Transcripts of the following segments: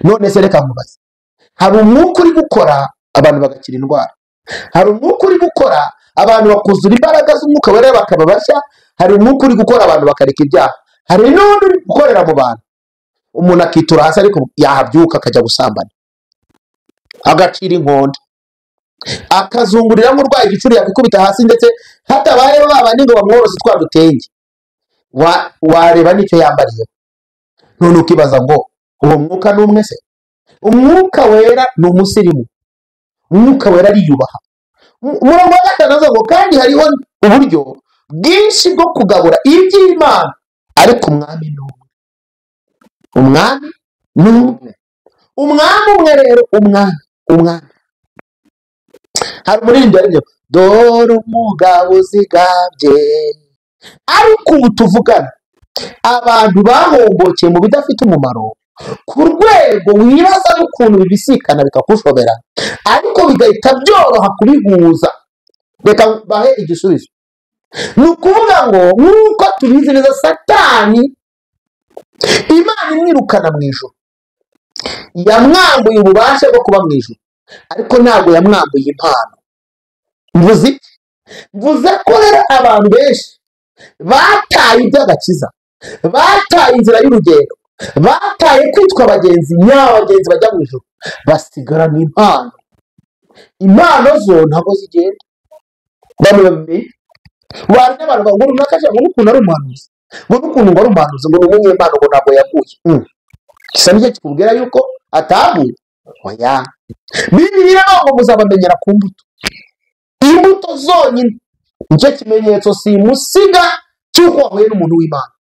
none se reka nkubaze, hari umwuka uri gukora abantu bagakira indwara, hari umwuka uri gukora abantu bakuzura imbaraga z'umwuka wera bakaba bashya, hari umwuka uri gukora abantu bakareka ibyaha, hari n'undi uri gukorera mu bantu umuntu akitura hasi ariko yahabyuka akajya gusambana agacira inkonda akazungurira nk'urwaye igicuri yakikubita hasi, ndetse hatabayeho babandi ngo bamworoze twa dutenge wareba n'icyo yambariye. None ukibaza ngo uwo mwuka ni umwe se? Umwuka wera ni umusirimu, umwuka wera ariyubaha. Umurongo wa gatanu ngo kandi hariho uburyo bwinshi bwo kugabura iby'Imana ariko umwami ni umwe. Umwami ni umwe, umwami umwe rero, umwami. Hari umuririmbyi aribyo, dore umugabo uzigabye. Ariko ubu tuvugana abantu bahombokeye mu bidafite umumaro ku rwego wibaza n'ukuntu bibisikana bikakushobera, ariko bigahita byoroha kubihuza. Reka bahe igisubizo. Ni ukuvuga ngo nk'uko tubizi neza, Satani Imana imwirukana mu ijuru, yamwambuye ububasha bwo kuba mu ijuru, ariko ntabwo yamwambuye impano. Mvuze ko rero abantu benshi bataye iby'agakiza, bataye inzira y'urugendo, bataye kwitwa abagenzi nyabagenzi bajya mu ijuru, basigarana impano. Impano zo ntabwo zigenda. Bamwe babimenye wari n'abantu ngo runaka cyangwa n'ukuntu ari umuhanuzi, ngo n'ukuntu ngo ari umuhanuzi, ngo n'umunyempano ngo ntabwo yaguye. Gisa n'icyo kikubwira yuko ataguye. Oya, Bibiliya ngo muzabamenyera ku mbuto. Imbuto zonyine nicyo kimenyetso simusiga cy'uko wahuye n'umuntu w'Imana.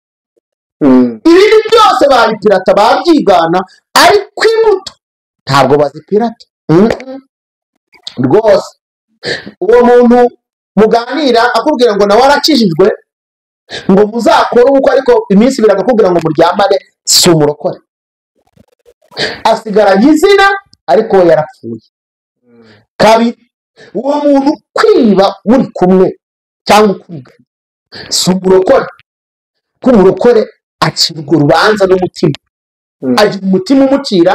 Ibindi byose babipirata babyigana, ariko imbuto ntabwo bazipirata rwose. Uwo muntu muganira akubwira ngo nawe arakijijwe, ngo muzakore ubukwe, ariko iminsi ibiri akakubwira ngo muryamane, si umurokore. Asigaranye izina ariko we yarapfuye. Kabiri, uwo muntu kwiba muri kumwe cyangwa ukuriganya, si umurokore. Ko umurokore acirwa urubanza n'umutima, agira umutima umucira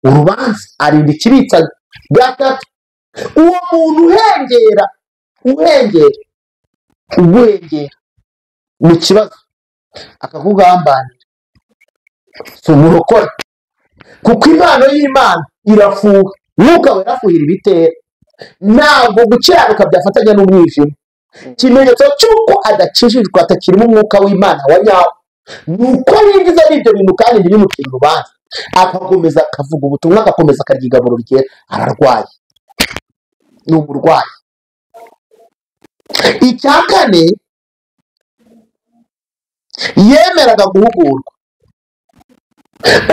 urubanza, arinda ikibitsanyo. Gatatu, uwo muntu uhengera mu kibazo akakugambanira, si umurokore. Kuko impano y'Imana irafuha, mwuka wera afuhira ibitera. Ntabwo gukiranuka byafatanya n'umwijima. Ikimenyetso cy'uko adakijijwe, atakirimo umwuka w'Imana wa nyawo, ni uko yinjiza n'ibyo bintu kandi ntibimutire urubanza, akakomeza akavuga ubutumwa, agakomeza akarya igaburo ryera. Ararwaye, ni umurwayi. Icya kane, yemeraga guhugurwa.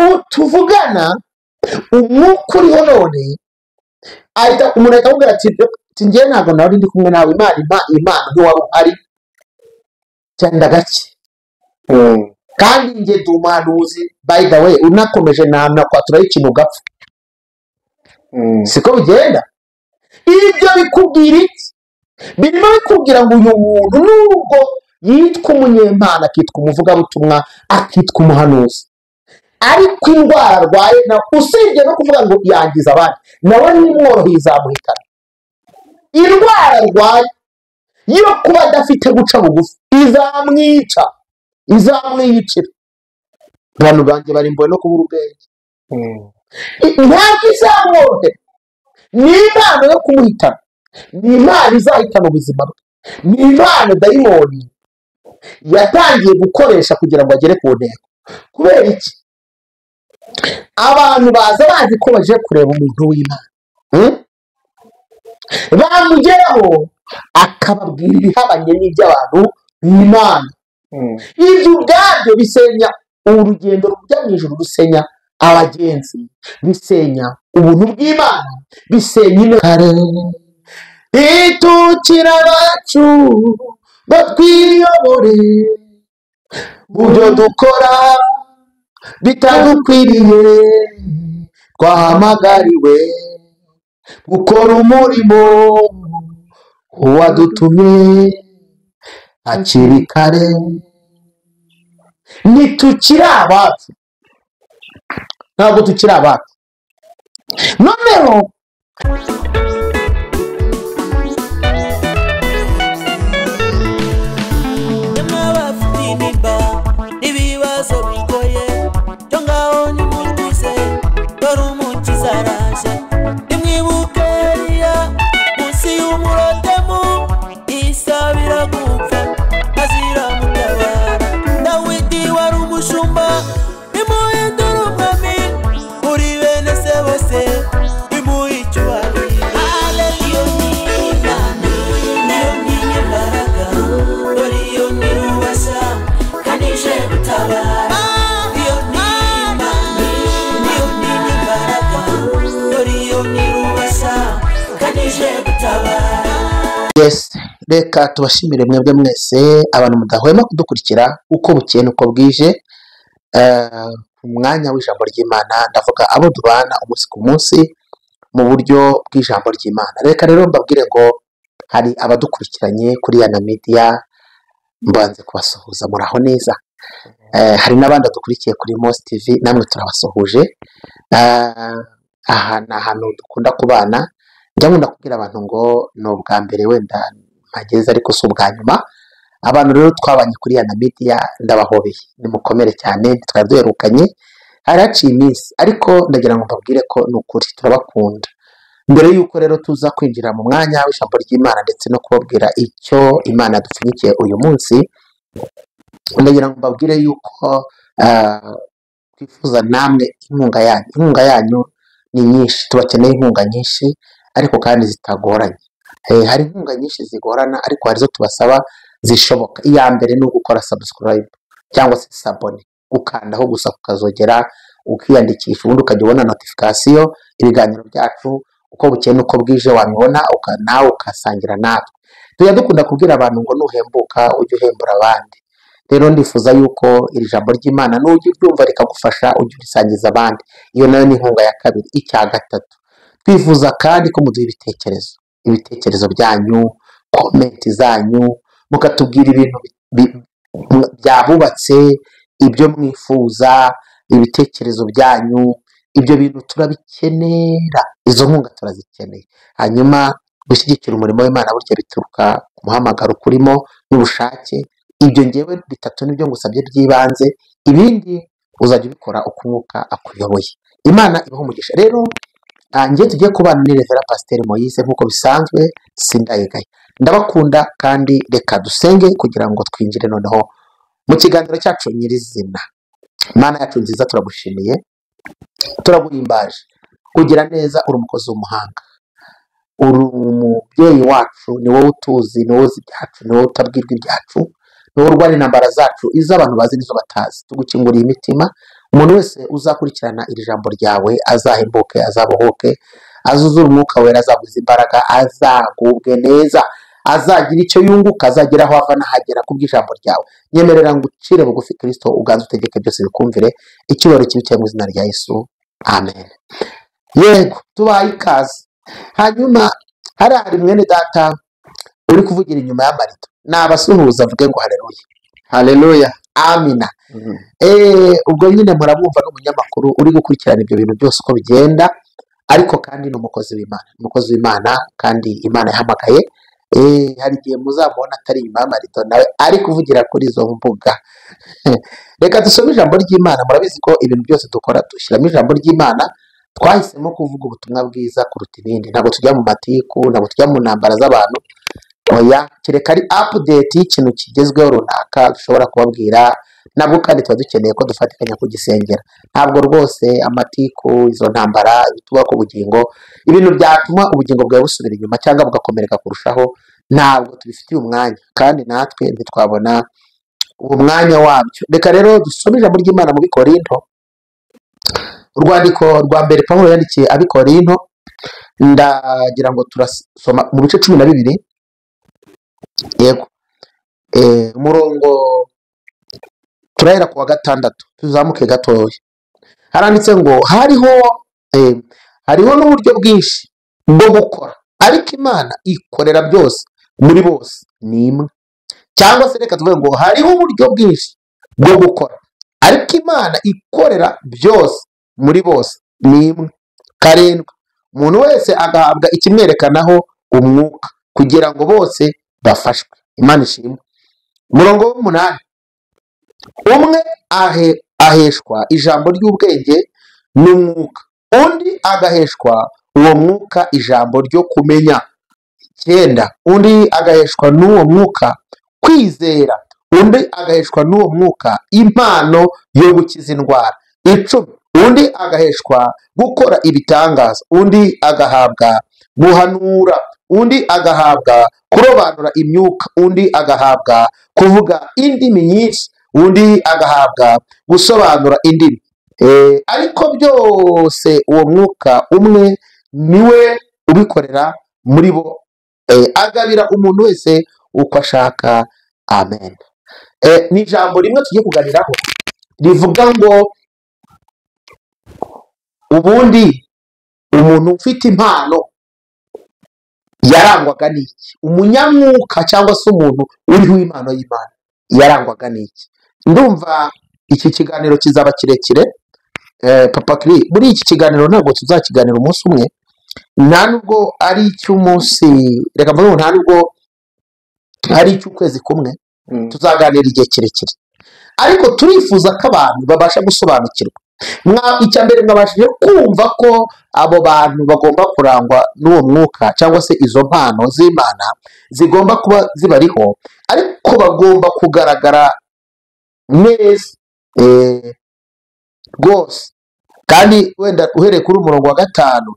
Ubu tuvugana umwuka uriho none, umuntu ahita amubwira ati njye ntabwo nawe ndi kumwe nawe, Imana ntiwari uhari cyane gake. Kandi njye ndi umuhanuzi, by the way, unakomeje nakwatura ikintu ugapfa. Siko bigenda. Ibyo bikubwira iki? Birimo bikubwira ngo uyu muntu nubwo yitwa umunyempano, akitwa umuvugabutumwa, akitwa umuhanuzi, ariko indwara arwaye na usibye no kuvuga ngo yangiza abandi, nawe nimworoheye izamuhitana. Indwara arwaye yo kuba adafite guca bugufi izamwica, izamwiyicira. Abantu banjye bari mboye no kubura ubwenge. Ntabwo izamworohera. Ni impano yo kumuhitana, ni impano izahitana ubuzima bwe, ni impano dayimoni yatangiye gukoresha kugira ngo agere ku ntego. Kubera iki? Abantu baza bazi ko baje kureba umuntu w'Imana, bamugeraho akababwira ibihabanye n'iby'abantu b'Imana. Ibyo ubwabyo bisenya urugendo rujya mu ijuru, rusenya abagenzi, bisenya ubuntu bw'Imana, bisenya intare. Itukira abacu ngo twiyobore mu byo dukora bitadukwiriye, twahamagariwe gukora umurimo wadutumye hakiri kare. Ntitukiri abacu, ntabwo tukiri abacu. Noneho ibibazo bigoye cyo ngaho nimutuze dore umukiza araje nimwibuke Eliya munsi y'umurotemu isabira gupfa azira mutabara Dawidi wari umushumba bimuhindura umwami muri bene se bose bimuha icyubahiro. Haleluya niyo n'imbaraga dore iyo nirubasha kanije gutabara iyo n'imbaraga dore iyo nirubasha kanije gutabara. yes, reka tubashimire mwebwe mwese abantu mudahwema kudukurikira uko bukeye nuko bwije ku mwanya w'ijambo ry'Imana, ndavuga abo dubana umunsi ku munsi mu buryo bw'ijambo ry'Imana. Reka rero mbabwire ngo hari abadukurikiranye kuri yana media, mbanze kubasuhuza muraho neza. Hari n'abandi dukurikiye kuri MOSI TV, namwe turabasuhuje. Aha ni ahantu dukunda kubana, njya nkunda kubwira abantu ngo ni ubwa mbere wenda mpageze ariko si ubwa nyuma. Abantu rero twabanye kuri yana media ndabahobeye, nimukomere cyane, twari duherukanye hari haciye iminsi, ariko ndagira ngo mbabwire ko ni ukuri turabakunda. Mbere yuko rero tuza kwinjira mu mwanya w'ijambo ry'Imana ndetse no kubabwira icyo Imana dupfunyikiye uyu munsi, ndagira ngo mbabwire yuko twifuza namwe inkunga yanyu ni nyinshi, tubakeneye inkunga nyinshi ariko kandi zitagoranye. Hari inkunga nyinshi zigorana ariko hari zo tubasaba zishoboka. Iya mbere ni ugukora subscribe cyangwa se sabone, ukandaho gusa kukazogera ukiyandikisha, ubundi ukajya ubona notification ibiganiro byacu uko bukeye nuko bwije wabibona nawe ukasangira natwe. Tujya dukunda kubwira abantu ngo nuhembuka ujye uhembura abandi. Rero ndifuza yuko iri jambo ry'Imana n'ujye uryumva rikagufasha ujye urisangiza abandi. Iyo nayo ni inkunga ya kabiri. Icya gatatu, twifuza kandi ko muduha ibitekerezo byanyu, komenti zanyu, mukatubwira ibintu byabubatse, ibyo mwifuza, ibitekerezo byanyu, ibyo bintu turabikenera, izo nkunga turazikeneye. Hanyuma gushyigikira umurimo w'Imana burya bituruka ku muhamagaro kurimo n'ubushake. Ibyo ngewe bitatu nibyo ngusabye by'ibanze, ibindi uzajya ubikora uko Umwuka akuyoboye. Imana ibaho umugisha. Rero ngiye tugiye kubana ni Reba Pasiteri Moise nk'uko bisanzwe, SINDAYIGAYA. Ndabakunda kandi reka dusenge kugira ngo twinjire noneho mu kiganiro cyacu nyirizina. Mana yacu nziza, turagushimiye, turaguhimbaje, kugira neza, uri umukozi w'umuhanga, uri umubyeyi wacu, ni wowe utuzi, ni wowe uzi ibyacu, ni wowe utabwirwa ibyacu, ni wowe urwara intambara zacu, izo abantu bazi n'izo batazi. Tugukinguriye imitima, umuntu wese uzakurikirana iri jambo ryawe azahembuke, azabohoke, azuzure umwuka wera, azaguze imbaraga, azagubwe neza, azagira icyo yunguka, azagera aho ava n'ahagera kubw'ijambo ryawe. Nyemerera ngo ucire bugufi Kristo, uganze utegeke byose bikumvire. Icyubahiro kibi cyawe mu izina rya Yesu, amen. Yego, tubaye ikaze. Hanyuma hari mwene data uri kuvugira inyuma y'amarido, nabasuhuza avuge ngo haleluya, haleluya, amina. Ubwo nyine murabumva n'umunyamakuru uri gukurikirana ibyo bintu byose uko bigenda, ariko kandi ni umukozi w'Imana, kandi Imana yahamagaye. Hari igihe muzamubona atari inyuma y'amarido nawe ari kuvugira kuri izo mbuga. Reka dusome ijambo ry'Imana. Murabizi ko ibintu byose dukora dushyiramo ijambo ry'Imana. Twahisemo kuvuga ubutumwa bwiza kuruta ibindi. Ntabwo tujya mu matiku, ntabwo tujya mu ntambara z'abantu, oya, kereka ari update y'ikintu kigezweho runaka dushobora kubabwira. Nabwo kandi tuba dukeneye ko dufatikanya kugisengera. Ntabwo rwose amatiku, izo ntambara, ibituba ku bugingo, ibintu byatuma ubugingo bwawe busubira inyuma cyangwa bugakomereka kurushaho, ntabwo tubifitiye umwanya, kandi natwe ntitwabona uwo mwanya wabyo. Reka rero dusome ijambo ry'Imana mu Bikorinto, urwandiko rwa mbere Pawulo yandikiye Abikorinto. Ndagira ngo turasoma mu bice 12. Yego, umurongo turahera ku wa 6, tuzamuke gatoya. Haranditse ngo hariho n'uburyo bwinshi bwo gukora, ariko Imana ikorera byose muri bose ni imwe. Cyangwa se reka tuvuge ngo hariho uburyo bwinshi bwo gukora, ariko Imana ikorera byose muri bose ni imwe. Karindwi, umuntu wese agahabwa ikimwerekanaho umwuka kugira ngo bose bafashwe. Imana ishimwe. Umurongo w'umunani, umwe aheshwa ijambo ry'ubwenge n'umwuka, undi agaheshwa uwo mwuka ijambo ryo kumenya. 9, undi agaheshwa n'uwo mwuka kwizera, undi agaheshwa n'uwo mwuka impano yo gukiza indwara. 10, undi agaheshwa gukora ibitangaza, undi agahabwa guhanura, undi agahabwa kurobanura imyuka, undi agahabwa kuvuga indimi nyinshi, undi agahabwa gusobanura indimi. Ariko byose uwo mwuka umwe niwe ubikorera muri bo, agabira umuntu wese uko ashaka. Amen. Ni ijambo rimwe tugiye kuganiraho rivuga ngo ubundi umuntu ufite impano yarangwaga n'iki? Umunyamwuka cyangwa se umuntu uriho impano y'Imana yarangwaga n'iki? Ndumva iki kiganiro kizaba kirekire. Papa Kuri, muri iki kiganiro ntabwo tuzakiganira umunsi umwe, nta nubwo ari icy'umunsi, reka mvuge ngo nta nubwo ari icy'ukwezi kumwe, tuzaganira igihe kirekire, ariko turifuza ko abantu babasha gusobanukirwa. Icya mbere mwabashije kumva ko abo bantu bagomba kurangwa n'uwo mwuka cyangwa se izo mpano z'Imana zigomba kuba zibariho, ariko bagomba kugaragara neza rwose. Kandi wenda uhereye kuri umurongo wa 5,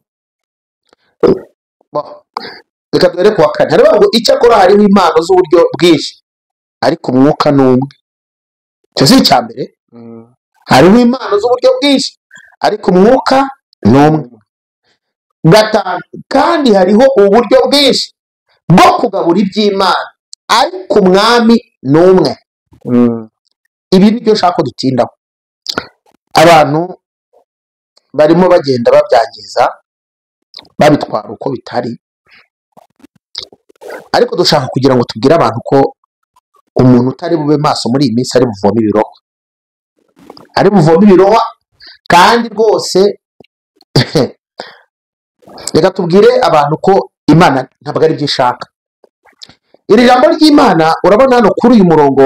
reka duhere ku wa 4, hariho ngo icyakora hariho impano z'uburyo bwinshi ariko umwuka ni umwe. Icyo si icya mbere. Hariho impano z'uburyo bwinshi ariko umwuka ni umwe. 5, kandi hariho uburyo bwinshi bwo kugabura iby'Imana ariko umwami ni umwe. Ibi ni byo nshaka ko dutindaho. Abantu barimo bagenda babyangiza babitwara uko bitari, ariko dushaka kugira ngo tubwire abantu ko umuntu utari bube maso muri iyi minsi ari buvome ibirohwa, ari buvome ibirohwa. Kandi rwose reka tubwire abantu ko Imana ntabwo ari byo ishaka. Iri jambo ry'Imana urabona hano kuri uyu murongo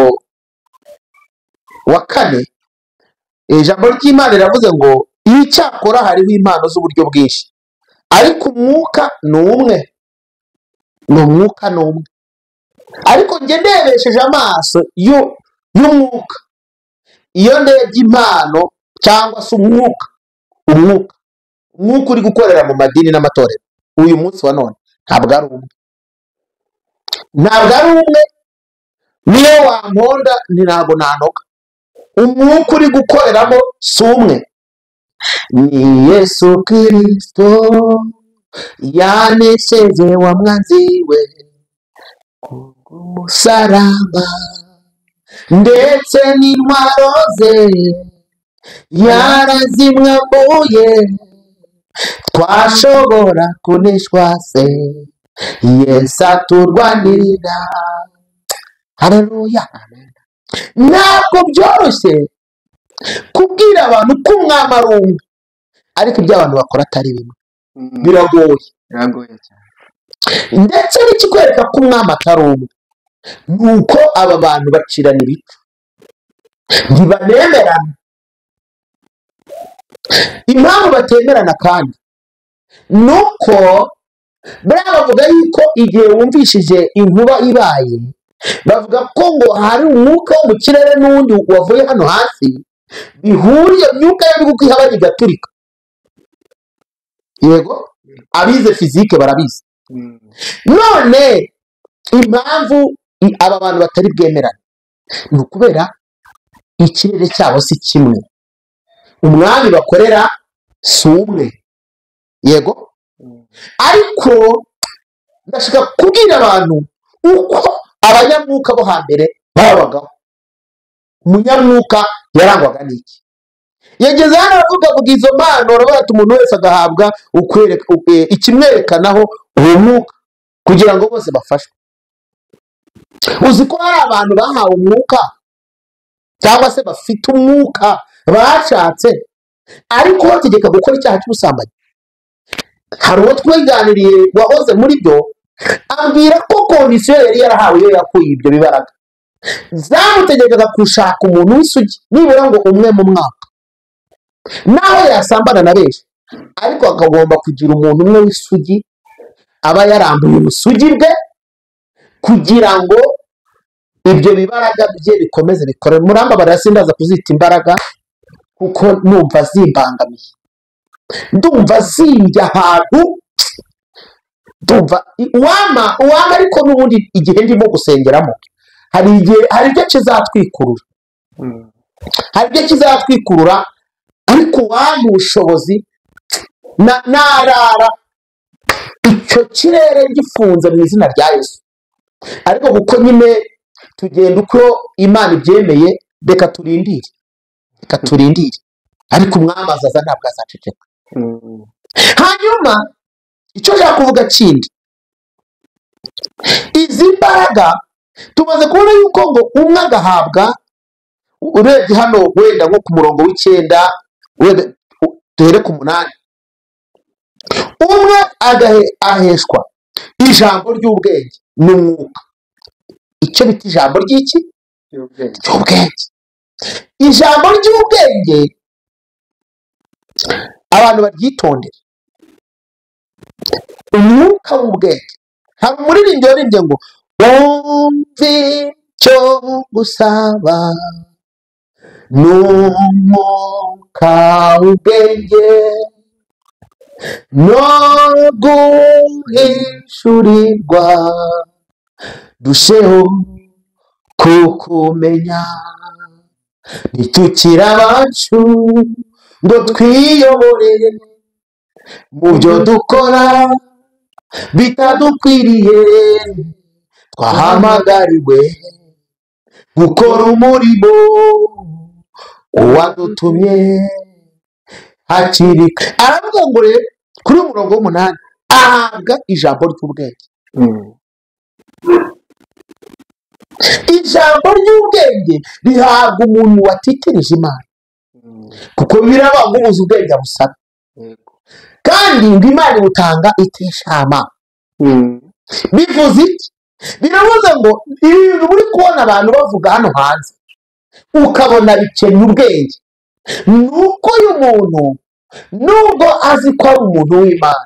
wa 4, ijambo ry'Imana riravuze ngo icyakora hariho impano z'uburyo bwinshi ariko umwuka ni umwe. Ni umwuka ni umwe. Ariko njye ndebesheje amaso y'umwuka, iyo ndebye impano cyangwa se umwuka uri gukorera mu madini n'amatorero uyu munsi wa none, ntabwo ari umwe. Ntabwo ari umwe. Niyo wamponda ntabwo nanoga. Umwuka uri gukoreramo si umwe. Ni Yesu Kristo yanesheje wa mwanzi we kubw'umusaraba, ndetse n'intwaro ze yarazimwambuye, twashobora kuneshwa se Yesu aturwanirira. Haleluya. Ntabwo byoroshye kubwira abantu ko umwami ari umwe, ariko ibyo abantu bakora atari bimwe. Biragoye cyane. ndetse n'ikikwereka ko umwami atari umwe ni uko aba bantu bacirana ibice, ntibanemerana. Impamvu batemerana kandi ni uko bariya bavuga yuko igihe wumvishije inkuba ibaye, bavuga ko ngo hari umwuka wo mu kirere n'undi wavuye hano hasi, bihuriye imyuka yombi kuko ihaba igaturika. Yego, abize fizike barabizi. None impamvu aba bantu batari bwemerane ni ukubera ikirere cyabo si kimwe, umwami bakorera si umwe. Yego, ariko ndashaka kubwira abantu uko abanyamwuka bo hambere babagaho. Umunyamwuka yarangwaga n'iki? Yageze hano aravuga izo mpano, aravuga ati umuntu wese agahabwa ikimwerekanaho uwo mwuka kugira ngo bose bafashwe. Uzi ko hari abantu bahawe umwuka cyangwa se bafite umwuka bashatse ariko bategeka gukora icyaha cy'ubusambanyi. Hari uwo twiganiriye wahoze muri byo ambwira ko kondisiyo yari yarahawe iyo yakuye ibyo bibaraga zamutegekaga gushaka umuntu w'isugi nibura ngo umwe mu mwaka, naho yasambana na benshi ariko akagomba kugira umuntu umwe w'isugi aba yarambuye ubusugi bwe kugira ngo ibyo bibaraga bye bikomeze bikore. Murambabarira sindaza kuzita imbaraga kuko numva zimbangamiye, ndumva zinjya ahantu, ndumva uwama ariko n'ubundi igihe ndimo gusengeramo hari ibyo kizatwikurura, hari ibyo kizatwikurura ariko wampa ubushobozi narara icyo kirere gifunze mu izina rya Yesu. Ariko kuko nyine tugenda uko Imana ibyemeye, reka turindire, ariko umwami azaza ntabwo azaceceka. Hanyuma icyo nshaka kuvuga kindi, izi mbaraga tumaze kubona yuko ngo umwe agahabwa, urebye hano wenda nko ku murongo w'Icyenda, wenda duhere ku 8, umwe aheshwa ijambo ry'ubwenge n'umwuka. Icyo bita ijambo ry'iki? Ry'ubwenge. Ijambo ry'ubwenge abantu baryitondera, umwuka w'ubwenge. Hari umuririmbyi waririmbye ngo wumve icyo gusaba n'umwuka w'ubwenge no guhishurirwa, dusheho kukumenya ntitukire abacu ngo twiyobore mu byo dukora bitadukwiriye, twahamagariwe gukora umurimo uwadutumye hakiri kare. Aravuga ngo rero kuri umurongo w'8 ahabwa ijambo ry'ubwenge. Ijambo ry'ubwenge rihabwa umuntu watitereje Imana, kuko birabanguza ubwenge busaba, kandi ngo Imana ibutanga iteshama. Bivuze iki? Biravuze ngo ibintu muri kubona abantu bavuga hano hanze ukabona bikennye ubwenge, nuko uyu muntu nubwo azi ko ari umuntu w'Imana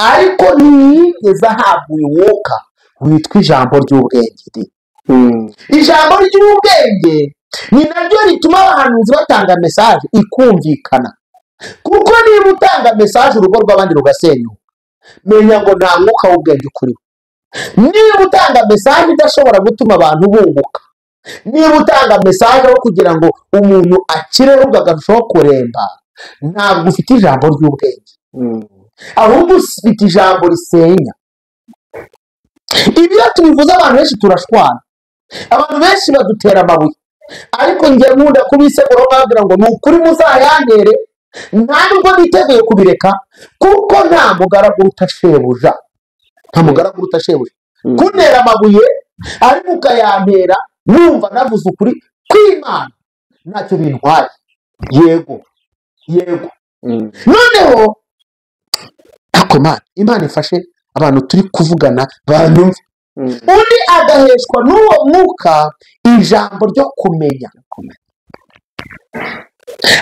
ariko ntiyigeze ahabwa uyu mwuka witwa ijambo ry'ubwenge. Ijambo ry'ubwenge ni naryo rituma abahanuzi batanga mesaje ikumvikana, kuko niba utanga mesaje urugo rw'abandi rugasenyuka, menya ngo nta mwuka w'ubwenge ukuriho. Niba utanga mesaje idashobora gutuma abantu bunguka, niba utanga mesaje aho kugira ngo umuntu akire ahubwo agarushaho kuremba, ntabwo ufite ijambo ry'ubwenge, ahubwo ufite ijambo risenya. Ibyo tubivuze abantu benshi turashwana, abantu benshi badutera amabuye, ariko njye nkunda kubisegura babwira ngo ni ukuri muzayantere, nta nubwo niteguye kubireka, kuko nta mugaragu uruta shebuja, kuntera amabuye ariko ukayantera numva navuze ukuri kw'Imana ntacyo bintwaye. Yego noneho ako Imana ifashe abantu turi kuvugana banyumve. Undi agaheshwa n'uwo mwuka ijambo ryo kumenya.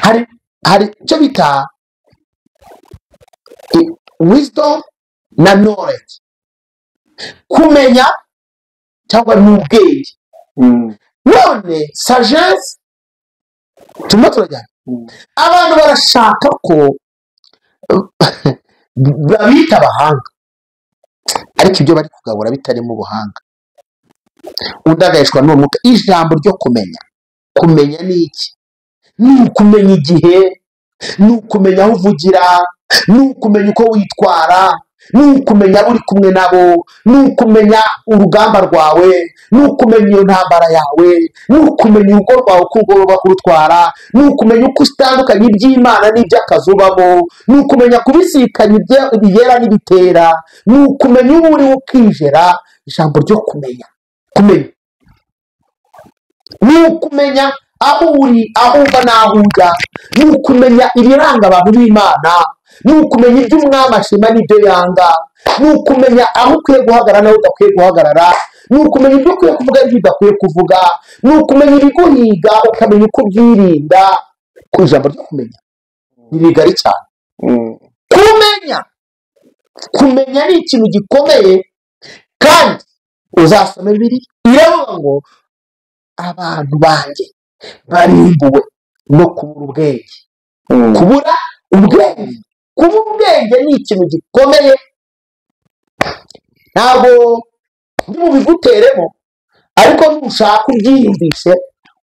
Hari icyo bita wisdom na knowledge, kumenya cyangwa n'ubwenge. None sagesse turimo turajyana, abantu barashaka ko babita abahanga, ariko ibyo bari kugabura bitarimo ubuhanga. Undi agaheshwa n'uwo mwuka ijambo ryo kumenya. Kumenya ni iki? Ni ukumenya igihe, ni ukumenya aho uvugira, ni ukumenya uko witwara, ni ukumenya abo uri kumwe nabo, ni ukumenya urugamba rwawe, ni ukumenya iyo ntambara yawe, ni ukumenya urugo rwawe uko ugomba kurutwara, ni ukumenya uko utandukanye iby'Imana n'iby'akazi ubamo, ni ukumenya kubisikanya ibiyera n'ibitera, ni ukumenya uba uri ukijera. Ijambo ryo kumenya ni ukumenya aho uri aho uva n'aho ujya ni ukumenya ibiranga abantu b'Imana, ni ukumenya ibyo umwami ashima n'ibyo yanga, ni ukumenya aho ukwiye guhagarara n'aho udakwiye guhagarara, ni ukumenya ibyo ukwiye kuvuga n'ibyo udakwiye kuvuga, ni ukumenya ibiguhiga ukamenya uko ubyirinda. Ku ijambo ryo kumenya ni bigari cyane. Kumenya ni ikintu gikomeye, kandi uzasoma Bibiliya iravuga ngo abantu banjye barimbuwe no kubura ubwenge. Kubura ubwenge ni ikintu gikomeye. Ntabwo ndi bubiguteremo, ariko nushaka ubyiyumvishe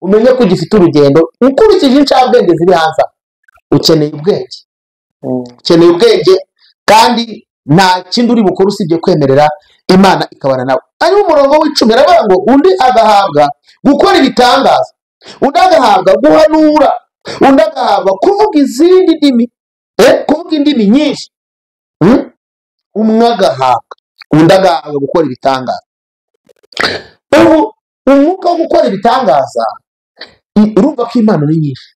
umenye ko ugifite urugendo. Ukurikije incabwenge ziri hanze ukeneye ubwenge, kandi nta kindi uri bukore usibye kwemerera Imana ikabana nawe. Ari umurongo w'10 aravuga ngo undi agahabwa gukora ibitangaza, undi agahabwa guhanura, undi agahabwa kuvuga izindi ndimi, kuvuga indimi nyinshi. Umwe agahabwa, undi agahabwa gukora ibitangaza. Ubu umwuka wo gukora ibitangaza, urumva ko impano ni nyinshi,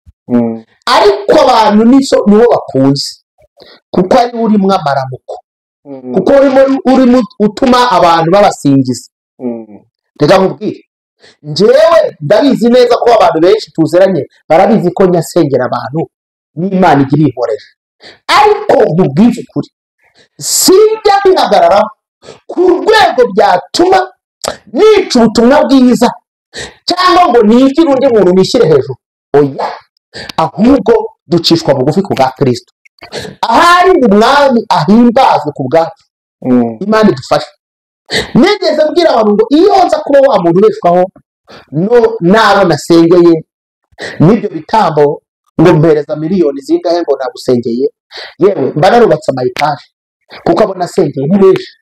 ariko abantu nibo bakunze, kuko ari urimo amaramuko, kuko urimo utuma abantu babasingiza. Reka nkubwire, njyewe ndabizi neza ko abantu benshi tuzeranye barabizi ko nyasengera abantu n'Imana igira inkoresha, ariko nkubwize ukuri sijya bihagararaho ku rwego byatuma nica ubutumwa bwiza cyangwa ngo nigire undi muntu nishyire hejuru. Oya, ahubwo ducishwa bugufi ku bwa Kristo, ahari umwami ahimbazwe ku bwacu. Imana idufashe. Nigeze mbwira abantu ngo iyo nza kuba wa muntu ubeshwaho n'abo nasengeye n'ibyo bitambo, ngo mpereza miliyoni zingahe ngo nagusengeye, yewe mba narubatse amayetaje, kuko abo nasengeye ni benshi.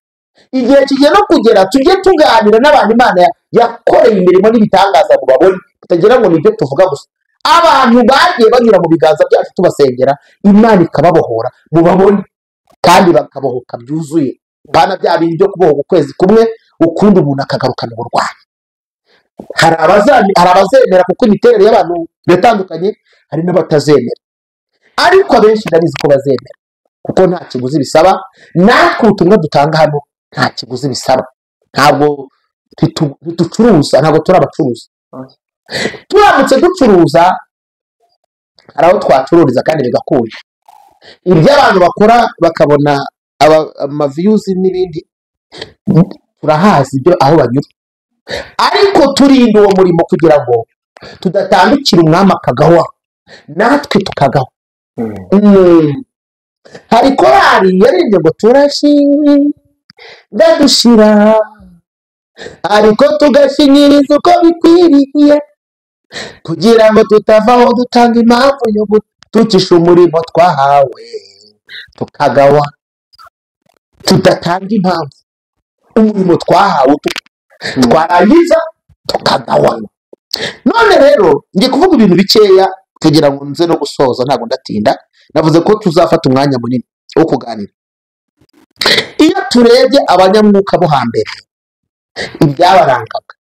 Igihe kigiye no kugera tujye tuganira n'abantu Imana yakoreye imirimo n'ibitangaza ngo babone, tutagira ngo nibyo tuvuga gusa. Abantu bagiye banyura mu biganza byacu tubasengera, Imana ikababohora mubabone, kandi bakabohoka byuzuye. Bana bya bintu byo kubohoka ukwezi kumwe ukundi umuntu akagarukana uburwayi. Hari abazemera kuko imiterere y'abantu biratandukanye, hari n'abatazemera, ariko abenshi ndabizi ko bazemera kuko nta kiguzi bisaba. Natwe ubutumwa dutanga hano nta kiguzi bisaba, ntabwo ducuruza, ntabwo turi abacuruzi. Turamutse ducuruza hari aho twacururiza kandi bigakunda. Ibyo abantu bakora bakabona amaviyuzi n'ibindi, turahazi ibyo aho banyura, ariko turinda uwo murimo kugira ngo tudatandukira umwami akagawa natwe tukagawa. Hari korari yaririmbye ngo turashinga dushira, ariko tugashinyiriza uko bikwiriye, kugira ngo tutavaho dutanga impamvu yo gutukisha umurimo twahawe tukagawa. Tudatanga impamvu, umurimo twahawe twarangiza tukagawa. None rero ngiye kuvuga ibintu bikeya kugira ngo nze no gusoza, ntabwo ndatinda. Navuze ko tuzafata umwanya munini wo kuganira. Iyo turebye abanyamwuka bo hambere ibyabarangaga,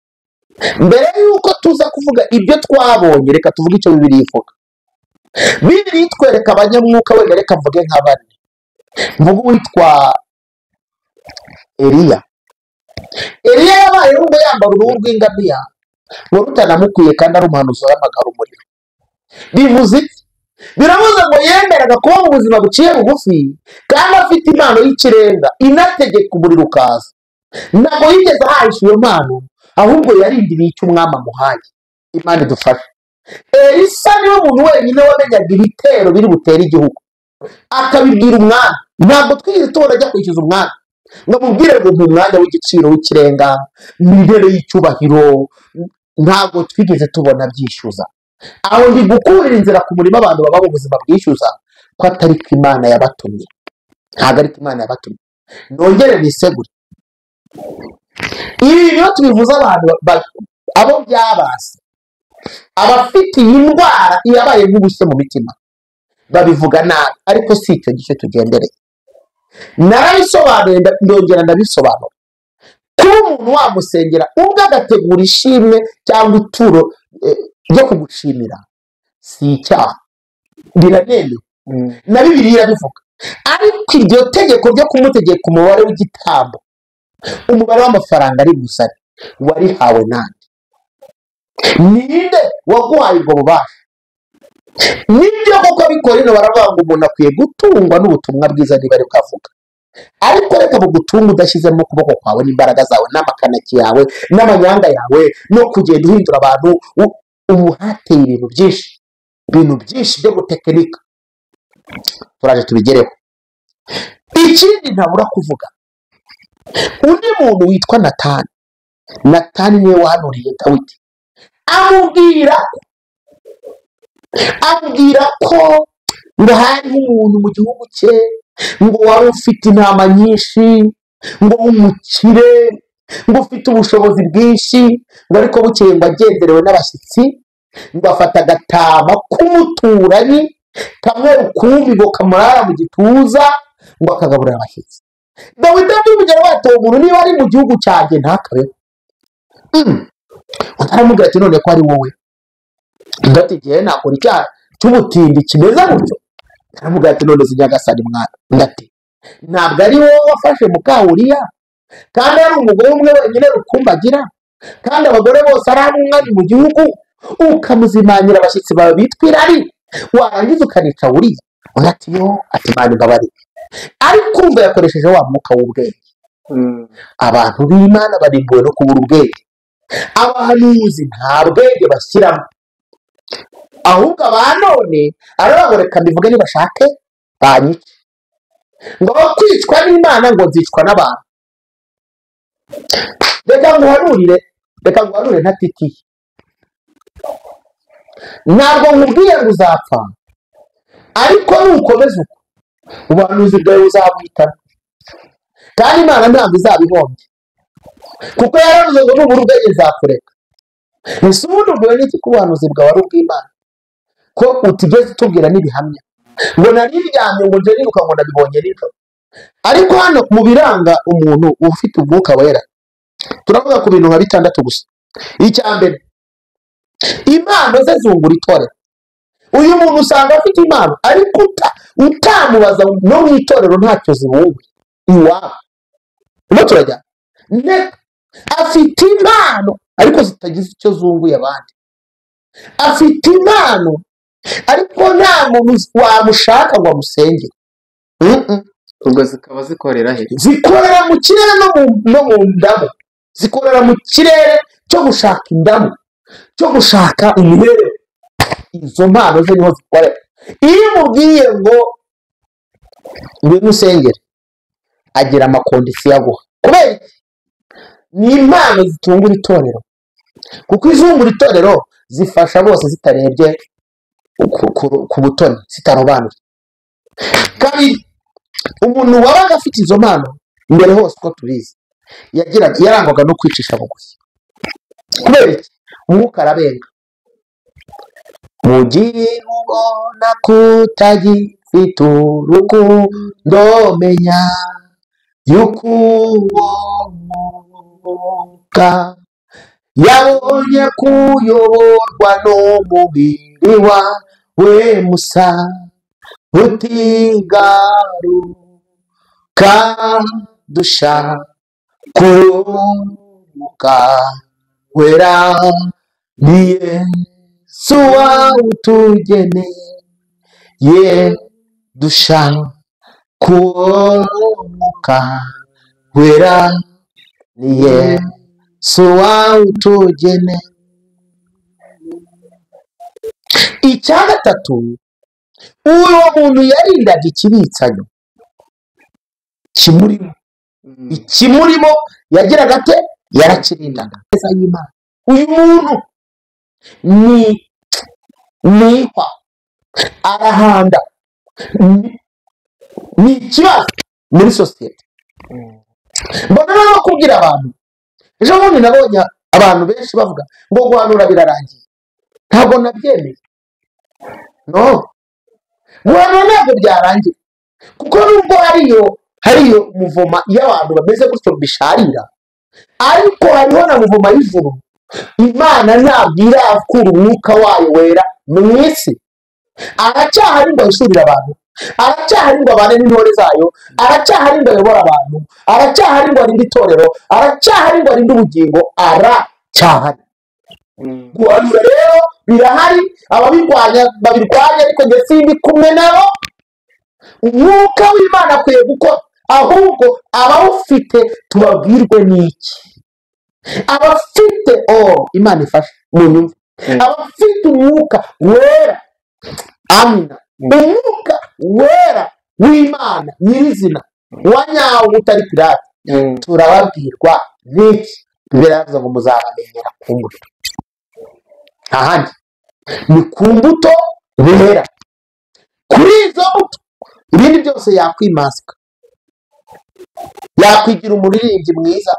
mbere yuko tuza kuvuga ibyo twabonye, reka tuvuge icyo Bibiliya ivuga. Bibiliya itwereka abanyamwuka, wenda reka mvuge nka bane. Mvuga uwitwa Eliya yabaye ngo yambara uruhu rw'ingamiya ngo rutanamukwiye, kandi ari umuhanuzi w'amagara umuriro. Bivuze iki? Biravuze ngo yemeraga kuba mu buzima buciye bugufi, kandi afite impano y'ikirenga inategeka umuriro ukaza. Ntabwo yigeze ahahisha iyo mpano, ahubwo yarindiriye icyo umwami amuhaye. Imana idufashe. Elisa niwe muntu wenyine wamenyaga ibitero biri butere igihugu, akabibwira umwami. Ntabwo twigeze tubona ajya kwishyuza umwami ngo amubwire ngo mu mwanya w'igiciro w'ikirenga, imbere y'icyubahiro, ntabwo twigeze tubona byishyuza. Aho ndi gukurira inzira ku murimo abantu baba mu buzima bwishyuza, ko atari ko Imana yabatumye, ntabwo ari ko Imana yabatumye. Nongere nisegure, ibi niyo tubivuze abantu abo byabase, abafite iyi ndwara yabaye nk'ubushye mu mitima, babivuga nabi, ariko si icyo gice tugendereye. Narabisobanuye, ndongera ndabisobanura. Kuba umuntu wamusengera ubwo agategura ishimwe cyangwa ituro byo kugushimira si icyaha, biranemewe na Bibiliya irabivuga. Ariko iryo tegeko ryo kumutegeka umubare w'igitambo, umubare w'amafaranga ari busare, warihawe nande? Ninde waguhaye ubwo bubasha? Nibyo koko abikorera baravuga ngo umuntu akwiye gutungwa n'ubutumwa bwiza niba ari bwavuga, ariko reka bugutunga udashyizemo ukuboko kwawe n'imbaraga zawe n'amakanaki yawe n'amanyanga yawe no kugenda uhindura abantu. Ubu hateye ibintu byinshi byo gutekinika, turaje tubigereho. Ikindi ntabura kuvuga, undi muntu witwa Natani niwe wahanuriye Dawidi, amubwira ko ngo hariho umuntu mu gihugu cye ngo wari ufite intama nyinshi, ngo w'umukire, ngo ufite ubushobozi bwinshi, ngo ariko bukeye ngo agenderewe n'abashyitsi, ngo afata agatama k'umuturanyi kamwe rukumbi ngo kamurara mu gituza, ngo akagaburira abashyitsi. Dawidi abyumvira bati uwo muntu niba ari mu gihugu cyanjye ntakabeho. Aramubwira ati none ko ari wowe, ndati igihe nakora icyaha cy'ubutindi kimeze gutyo? Aramubwira ati none zinyagasani mwana, ndati ntabwo ari wowe wafashe Mukawuriya kandi ari umugore umwe wenyine rukumbi agira, kandi abagore bose ari umwami mu gihugu, ukamuzimanyira abashyitsi bawe bitwa irari, warangiza ukanica Uriya? Ati yo, ati Imana imbabarire. Ariko umva yakoresheje wa mwuka w'ubwenge. Abantu b'Imana barimbuwe no kubura ubwenge. Abahanuzi nta bwenge bashyiramo, ahubwo abanone arabagoreka mbivuge nibashake banyice, ngo kwicwa n'Imana ngo nzicwa n'abantu. Reka nguhanurire ntatitiye, ntabwo nkubwiye ngo uzapfa, ariko nukomeza uko ubuhanuzi bwawe buzabuhitana, kandi Imana ntabwo izabihombye, kuko yaravuze ngo nubura ubwenge nzakureka. Ese ubundi ubwo n'iki ku buhanuzi bwawe ari ubw'Imana ko utigeze utubwira n'ibihamya ngo nari ryamye ngo nje niruka ngo nabibonye nijoro? Ariko hano mu biranga umuntu ufite umwuka wera turavuga ku bintu nka 6 gusa. Icya mbere, impano ze zungura itorero. Uyu muntu usanga afite impano ariko utamubaza no mu itorero ntacyo zibunguye iwabo. Uno turajya afite impano ariko zitagize icyo zunguye abandi. Afite impano ariko nta muntu wamushaka ngo amusengere. ubwo zikaba zikorera he? Zikorera mu kirere no mu ndamu. Zikorera mu kirere cyo gushaka indamu, cyo gushaka imibereho. Izo mpano ze niho zikorera. Iyo umubwiye ngo ngwino usengere, agira amakondisiyo aguha. Kubera ni impano zitungura itorero, kuko izungura itorero zifasha bose zitarebye ku butoni, zitarobanura. Kabiri, umuntu wabaga afite izo mpano mbere hose uko tubizi yarangwaga no kwicisha bugufi. Kubera iki? Umwuka arabenga. Mu gihe ubona kutagifite urukundo, menya yuko uwo mwuka yabonye kuyoborwa n'umubiri wawe musa utigaruka dushaka umwuka wera. Ni Yesu wawutugeneye dushaka umwuka wera. Ni Yesu wawutugeneye. Icya gatatu, uwo muntu yarindaga ikibitsanyo kimurimo. Ikimurimo yagiraga ate? Yarakirindaga. Uyu muntu nihwa arahanda, ni ikibazo muri sosiyete. Mbona no kubwira abantu, ejo bundi nabonye abantu benshi bavuga ngo guhanura birarangiye. Ntabwo nabyemeye. No, guhanura ntabwo byarangiye, kuko nubwo hariyo muvoma y'abantu bameze gutyo bisharira, ariko hariho na muvoma y'ijuru Imana ntabwo irakura umwuka wayo wera mu isi. Aracyahari ngo yishurire abantu, aracyahari ngo abane n'intore zayo, aracyahari ngo ayobore abantu, aracyahari ngo arinde itorero, aracyahari ngo arinde ubugingo, aracyahari. Guhanura rero birahari, ababirwanya babirwanya, ariko njye sindi kumwe nabo. Umwuka w'Imana akwiye gukora, ahubwo abawufite tubabwirwe n'iki? Abafite Imana ifasha mu nyumva, abafite umwuka wera, amina, umwuka wera w'Imana nyirizina wa nyawo utari pirate, turababwirwa n'iki? Biravuga ngo muzabamenyera ku mbuto. Ahandi ni ku mbuto bera. Kuri izo mbuto ibindi byose yakwimasika, yakwigira umuririmbyi mwiza,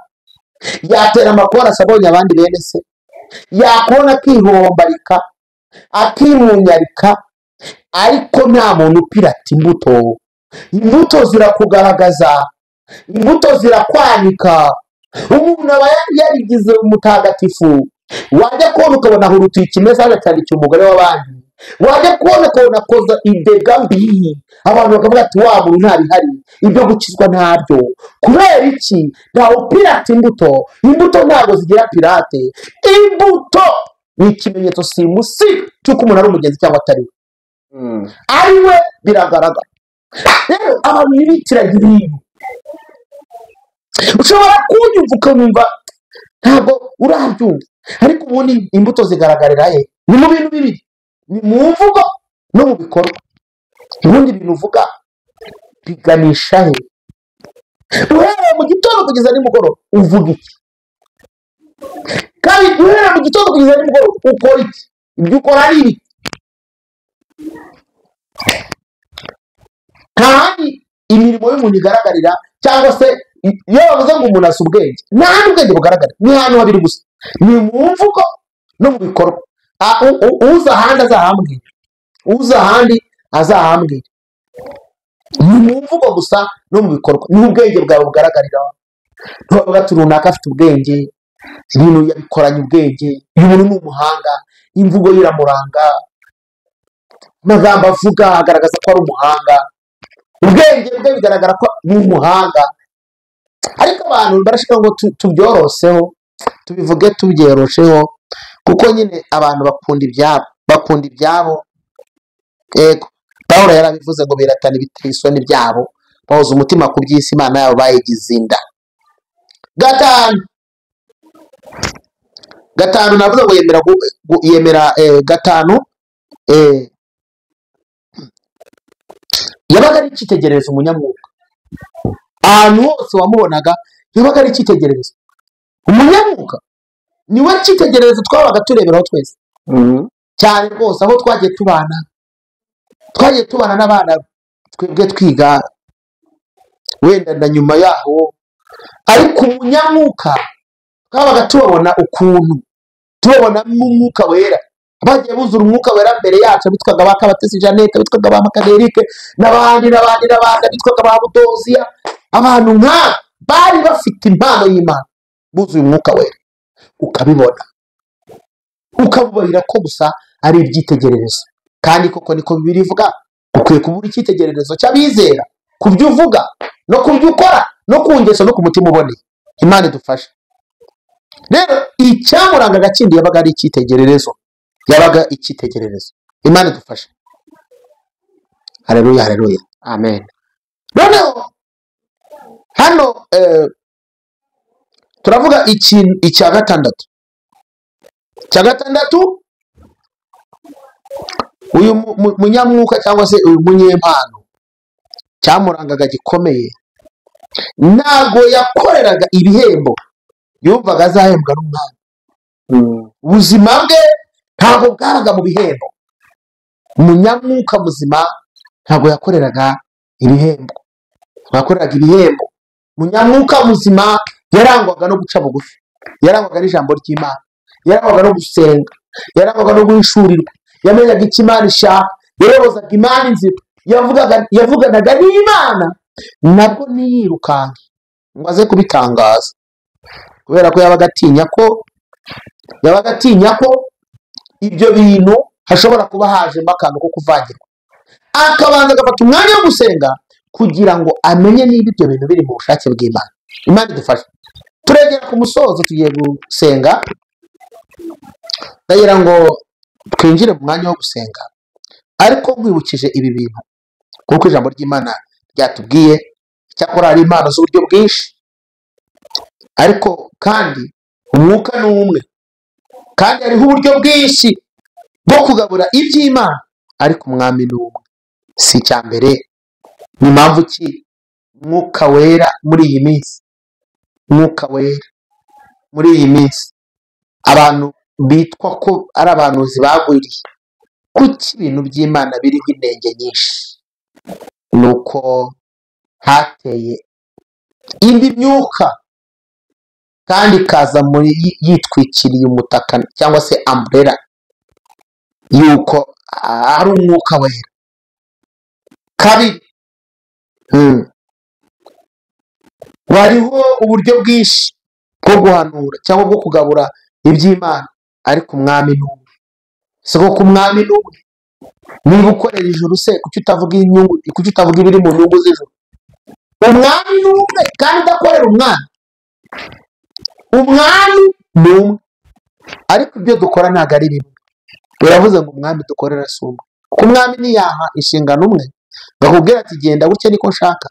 yatera amakorasi abonye abandi bene se, yakubona akihombarika akimunyarika, ariko nta muntu upirata imbuto. Imbuto zirakugaragaza, imbuto zirakwanika. Umuntu aba yarigize umutagatifu, wajya kubona ukabona ahurutuye ikimeze cyane cy'umugore w'abandi, wajya kubona ukabona akoza idega mbi, abantu bakavuga ati wa muntu ntabihari, ibyo gukizwa ntabyo. Kubera iki? Ntawe upirata imbuto. Imbuto ntabwo zigira pirate. Imbuto ni ikimenyetso simusi cy'uko umuntu ari umugenzi cyangwa atari we. Ari we biragaragara. Rero abantu bibitiranya ibintu, ushobora kunyumva ukamwumva ntabwo urabyumva, ariko ubundi imbuto zigaragarira he? Ni mu bintu bibiri, ni mu mvugo no mu bikorwa. Ubundi ibintu uvuga biganisha he? Uhereye mu gitondo kugeza nimugoroba uvuga iki? Kandi uhereye mu gitondo kugeza nimugoroba ukora iki? Ibyo ukora ari ibi. Kandi imirimo y'umuntu igaragarira, cyangwa se iyo bavuze ngo umuntu asa ubwenge, nta n'ubwenge bugaragara, ni hantu habiri gusa, ni mu mvugo no mu bikorwa. Uza ahandi azahambwira, uza ahandi azahambwira. Ni mu mvugo gusa no mu bikorwa, ni ubwenge bwawe bugaragarira. Ntubavuga ati runaka afite ubwenge, ibintu yabikoranye ubwenge, uyu muntu ni umuhanga, imvugo ye iramuranga, amagambo avuga agaragaza ko ari umuhanga, ubwenge bwe bigaragara ko ni umuhanga. Ariko abantu barashaka ngo tubyoroseho, tubivuge tubyorosheho, kuko nyine abantu bakunda ibyabo. Yego, Pawulo yarabivuze ngo biratana ibiteye isoni byabo, bahoza umutima ku by'isi, Imana yabo bayigize inda. Gatanu navuze ngo yemera gatanu, yabaga ari icyitegererezo umunyamwuka. Ahantu hose wamubonaga yabaga ari icyitegererezo. Umunyamwuka niwe cyitegererezo twabaga tureberaho twese, cyane rwose. Aho twagiye tubana n'abana twebwe twiga, wenda na nyuma yaho, ariko umunyamwuka twabaga tubabona ukuntu, tubabona n'umwuka wera. Bagiye buzura umwuka wera mbere yacu, bitwaga ba Kabatesi Jeannette, bitwaga ba Makaderike, n'abandi bitwaga ba Budoziya. Abantu nka bari bafite impano y'Imana, buzuye umwuka wera, ukabibona, ukabubarira ko gusa ari ibyitegererezo. Kandi koko niko Bibiliya ivuga, ukwiye kubura icyitegererezo cy'abizera ku byo uvuga no ku byo ukora no ku ngeso no ku mutima uboneye. Imana idufashe. Rero icyamurangaga kindi yabaga ari icyitegererezo, yabaga icyitegererezo. Imana idufashe. Haleluya, haleluya, amen. Noneho hano turavuga icya gatandatu. Icya gatandatu, uyu munyamwuka cyangwa se uyu munyempano, cyamurangaga gikomeye, ntabwo yakoreraga ibihembo yumvaga azahembwa n'umwami. Ubuzima bwe ntabwo bwaraga mu bihembo. Umunyamwuka muzima ntabwo yakoreraga ibihembo, yakoreraga ibihembo. Umunyamwuka muzima yarangwaga no guca bugufi, yarangwaga n'ijambo ry'Imana, yarangwaga no gusenga, yarangwaga no guhishurirwa, yamenyaga icyo Imana ishaka, yayobozaga Imana inzira, yavuganaga n'Imana, nabwo ntiyirukanke ngo aze kubitangaza, kubera ko yabaga atinya ko yabaga atinya ko ibyo bintu hashobora kuba hajemo akantu ko kuvangirwa, akabanza agafata umwanya wo gusenga kugira ngo amenye niba ibyo bintu biri mu bushake bw'Imana. Imana idufashe. Turegera ku musozo, tugiye gusenga, ndagira ngo twinjire mu mwanya wo gusenga, ariko nkwibukije ibi bintu kuko ijambo ry'Imana ryatubwiye. Icyakora hari impano z'uburyo bwinshi, ariko kandi umwuka ni umwe, kandi hariho uburyo bwinshi bwo kugabura iby'Imana, ariko umwami ni umwe. Si icya mbere. Ni mpamvu ki Mwuka Wera muri iyi minsi, Mwuka Wera muri iyi minsi abantu bitwa ko ari abahanuzi bagwiriye? Kuki ibintu by'Imana biriho intenge nyinshi? Nuko hateye indi myuka kandi ikaza muri yitwikiriye umutaka cyangwa se umbrella yuko ari umwuka wera. Kabiri, wariho uburyo bwinshi bwo guhanura cyangwa bwo kugabura iby'Imana, ariko umwami ni umwe. Siko ku mwami ni umwe. Niba ukorera ijuru se kuki utavuga inyungu, kuki utavuga ibiri mu nyungu z'ijuru? Umwami ni umwe kandi udakorera umwami. Umwami ni umwe, ariko ibyo dukora ntabwo ari bimwe. Biravuze ngo umwami dukorera si umwe, kuko umwami niyaha inshingano umwe bakubwira ati genda gutya niko nshaka,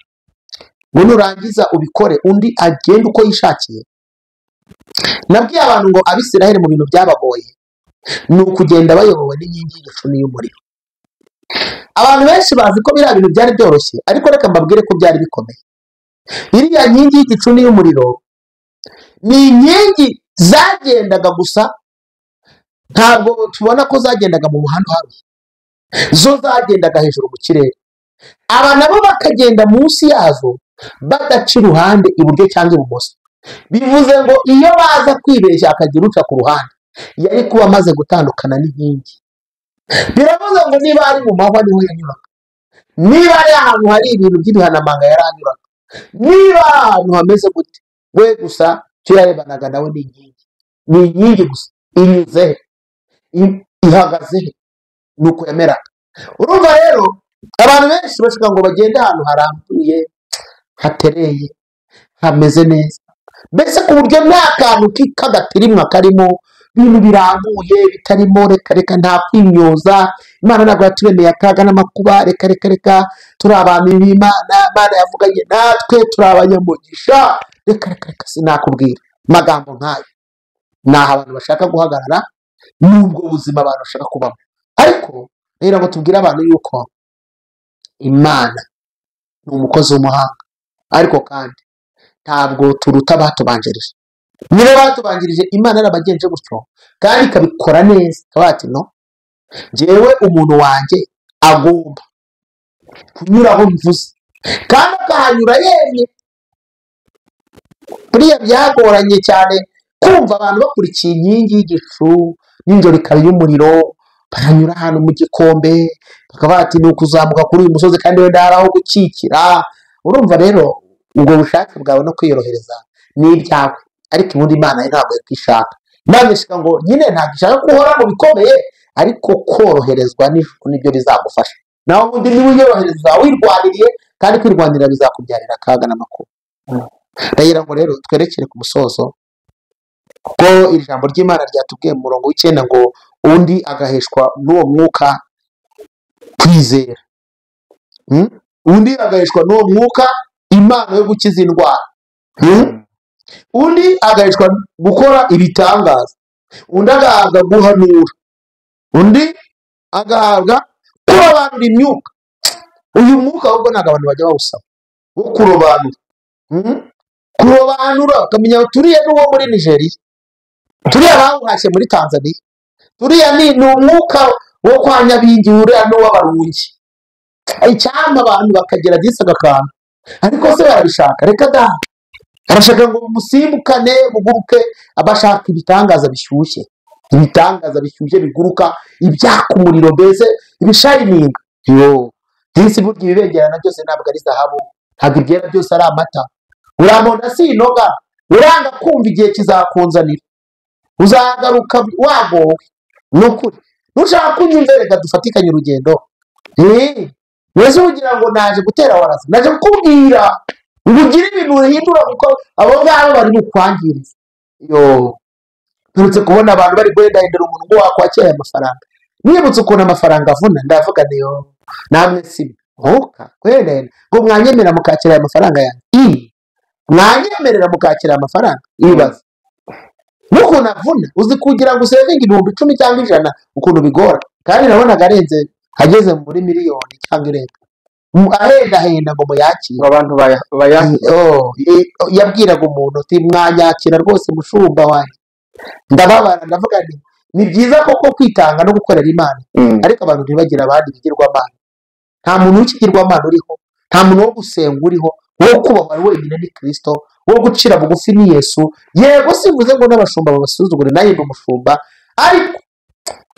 ngo nurangiza ubikore undi agenda uko yishakiye. Nabwiye abantu ngo Abisiraheli mu bintu byabagoye ni ukugenda bayobowe n'inkingi y'igicu y'umuriro. Abantu benshi bazi ko biriya bintu byari byoroshye, ariko reka mbabwire ko byari bikomeye. Iriya nkingi y'igicu y'umuriro ni inkingi zagendaga gusa, ntabwo tubona ko zagendaga mu muhanda uhamye, zo zagendaga hejuru mu kirere. Aba nabo bakagenda munsi yazo badaca iruhande iburyo cyangwa ibumoso. Bivuze ngo iyo baza kwibeshya akagira uca ku ruhande, yari kuba amaze gutandukana n'inkingi. Biravuze ngo niba ari mu mahwa niho yanyuraga, niba ari ahantu hari ibintu by'ibihanamanga yaranyuraga, niba ahantu hameze gute, we gusa cyo yarebanaga nawe ni inkingi. Ni inkingi gusa, inyuze ihagaze, nuko yameraga. Urumva rero abantu benshi bashaka ngo bagende ahantu harambuye, hatereye, hameze neza, mbese ku buryo nta kantu k'agatirimwa karimo, ibintu birambuye bitarimo reka reka, nta kwimyoza. Imana ntabwo yaturemeye akaga n'amakuba, reka turi abantu b'Imana. Imana yavuganye natwe, turi abanyamugisha, reka sinakubwira amagambo nk'ayo. Naho abantu bashaka guhagarara n'ubwo buzima abantu bashaka kubamo, ariko rero ngo tubwire abantu yuko Imana ni umukozi w'umuhanga, ariko kandi ntabwo turuta abatubanjirije. Niba batubanjirije Imana yarabagenje gutyo kandi ikabikora neza, ikavuga ati no, njyewe umuntu wanjye agomba kunyura aho mvuze, kandi akahanyura yemye. Buriya byagoranye cyane kumva abantu bakurikiye inkingi y'igicu n'injoro ikaba y'umuriro, baranyura ahantu mu gikombe bakavuga ati ni ukuzamuka kuri uyu musozi kandi wenda hari aho gukikira. Urumva rero ubwo bushake bwawe no kwiyorohereza ni ibyawe, ariko ubundi Imana ntabwo yakishaka. Imana ishaka ngo nyine ntabwo ishaka ko uhora mu bikomeye, ariko koroherezwa n'ijuru nibyo bizagufasha. Naho ubundi niba uyorohereza wirwaniriye, kandi kwirwanirira bizakubyarira akaga n'amakuba. Ndagira ngo rero twerekere ku musozo, kuko iri jambo ry'Imana ryatubwiye mu murongo w'Icyenda ngo undi agaheshwa n'uwo mwuka kwizera. Undi agaheshwa n'uwo mwuka impano yo gukiza indwara. Undi agaheshwa gukora ibitangaza. Undi agahabwa guhanura. Undi agahabwa kurobanura imyuka. Uyu mwuka ahubwo ntabwo abantu bajya bawusaba, wo kurobanura. Kurobanura ukamenya turiya n'uwo muri Nigeria, turiya bawuhashye muri Tanzania, turiya ni umwuka wo kwa Nyabingi, uriya n'uw'Abarungi. Icyampa abantu bakagera gisaga akantu, ariko se barabishaka? Reka da, arashaka ngo musimbukane muguruke, abashaka ibitangaza bishyushye, ibitangaza bishyushye biguruka, ibyaka umuriro, mbese ibishayininga. Yo disi burya ibibengerana byose ntabwo ari zahabu, ntabwo ibyera byose ari amata. Uramonda si inoga, uranga kumva igihe kizakunzanira. uzagaruka wagowe nukuri nushaka kunyumva reka dufatikanye urugendo mwese ugira ngo naje gutera waraza naje kukubwira ubugire ibintu uhindura kuko abo ngabo bari bukwangiriza turutse kubona abantu bari guhendahindura umuntu ngo wakwakira amafaranga nibutse ukuntu amafaranga avuna ndavuga niyo namwe si hoka kwene ngo mwanyemera mukakira amafaranga yanjye mwanyemerera mukakira amafaranga ibibazo nukuntu avuna uzi kugira ngo usevinge 10,000 cyangwa 100 ukuntu bigora kandi nabonaga arenze ageze muri miliyoni cyangwa irenga ahenda ngo muyakire abantu yabwiraga umuntu uti mwanyakira rwose mushumba wanjye ndababara ndavuga ni byiza koko kwitanga no gukorera Imana ariko abantu ntibagira abandi bigirwamana nta muntu w'ikigirwamana uriho nta muntu wo gusenga uriho wo kubaho wenyine ni Kristo wo gucira bugufi ni Yesu yego sivuze ngo n'abashumba babasuzugure naye ndi umushumba ariko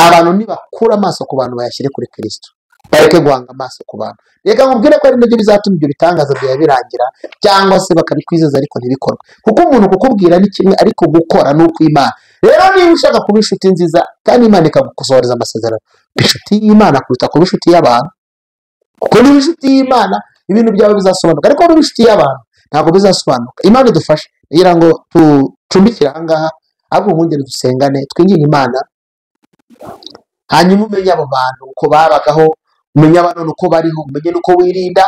abantu nibakura amaso ku bantu bayashyire kuri Kristo bareke guhanga amaso ku bantu reka nkubwire ko ari nabyo bizatuma ibyo bitangaza byawe birangira cyangwa se bakabikwizeza ariko ntibikorwe kuko umuntu kukubwira ni kimwe ariko gukora ni ukw'Imana rero niba ushaka kuba inshuti nziza kandi Imana ikagusohoreza amasezerano inshuti y'Imana kuruta kuba inshuti y'abantu kuko niba inshuti y'Imana ibintu byawe bizasobanuka ariko niba inshuti y'abantu ntabwo bizasobanuka Imana idufashe kugira ngo tucumbikire ahangaha ahubwo ubundi dusengane twinginge Imana hanyuma umenye abo bantu uko babagaho umenye abantu uko bariho umenye uko wirinda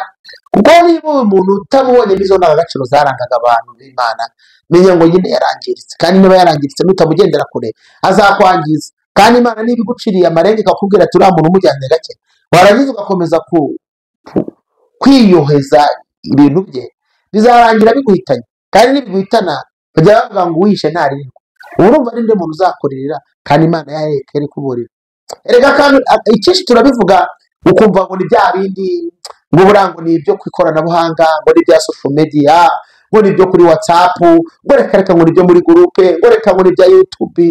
kuko niba umuntu utamubonye n'izo ndangagaciro zarangaga abantu b'Imana menya ngo nyine yarangiritse kandi niba yarangiritse nutamugendera kure azakwangiza kandi Imana niba iguciriye amarenge ikakubwira ati uriya muntu umujyane gake warangiza ugakomeza kwiyoheza ibintu bye bizarangira biguhitanye kandi nibiguhitana bajya bavuga ngo uwishe ntarirwa urumva ari nde muntu uzakorera kandi Imana yareka iri kuburira erega kandi icyinshi turabivuga ukumva ngo ni bya bindi ngo burango ni ibyo ku ikoranabuhanga ngo ni bya social media ngo ni ibyo kuri WhatsApp ngo reka ngo ni ibyo muri groupe ngo reka ngo ni bya YouTube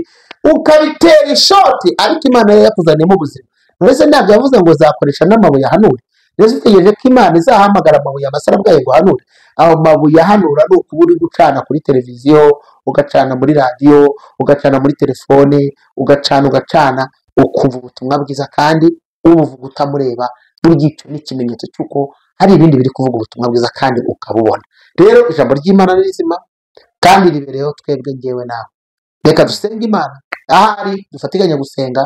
ukabitera ishoti ariko Imana yakuzaniyemo ubuzima mbese ntabwo yavuze ngo zakoresha n'amabuye ahanura rero utegereje ko Imana izahamagara amabuye amasara bwayo ngo ahanure aho mabuye ahanura ni ukuba uri gucana kuri televiziyo ugacana muri radiyo ugacana muri telefone ugacana ukumva ubutumwa bwiza kandi ubuvuga utamureba burya icyo ni ikimenyetso cy'uko hari ibindi biri kuvuga ubutumwa bwiza kandi ukabubona rero ijambo ry'Imana ni rizima kandi ribereyeho twebwe ngewe nawe reka dusenge Imana ahari dufatikanye gusenga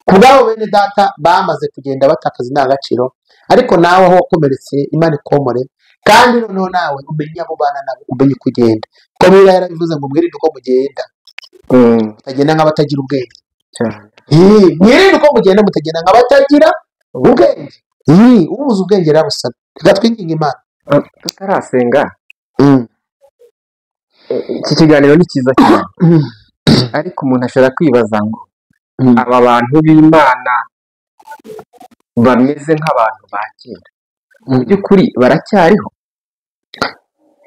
kubwabo bene data bamaze kugenda batakaza indangagaciro ariko nawe aho wakomeretse Imana ikomore kandi noneho nawe umenye abo bana nabo umenye kugenda ko Bibiliya yarabivuze ngo mwirinde uko mugenda mutagenda nk'abatagira ubwenge mwirinde uko mugenda mutagenda nk'abatagira ubwenge ubuze ubwenge rabusaba reka twinginge Imana tutarasenga iki kiganiro ni cyiza cyane ariko umuntu ashobora kwibaza ngo aba bantu b'Imana bameze nk'abantu ba kera mu by'ukuri baracyariho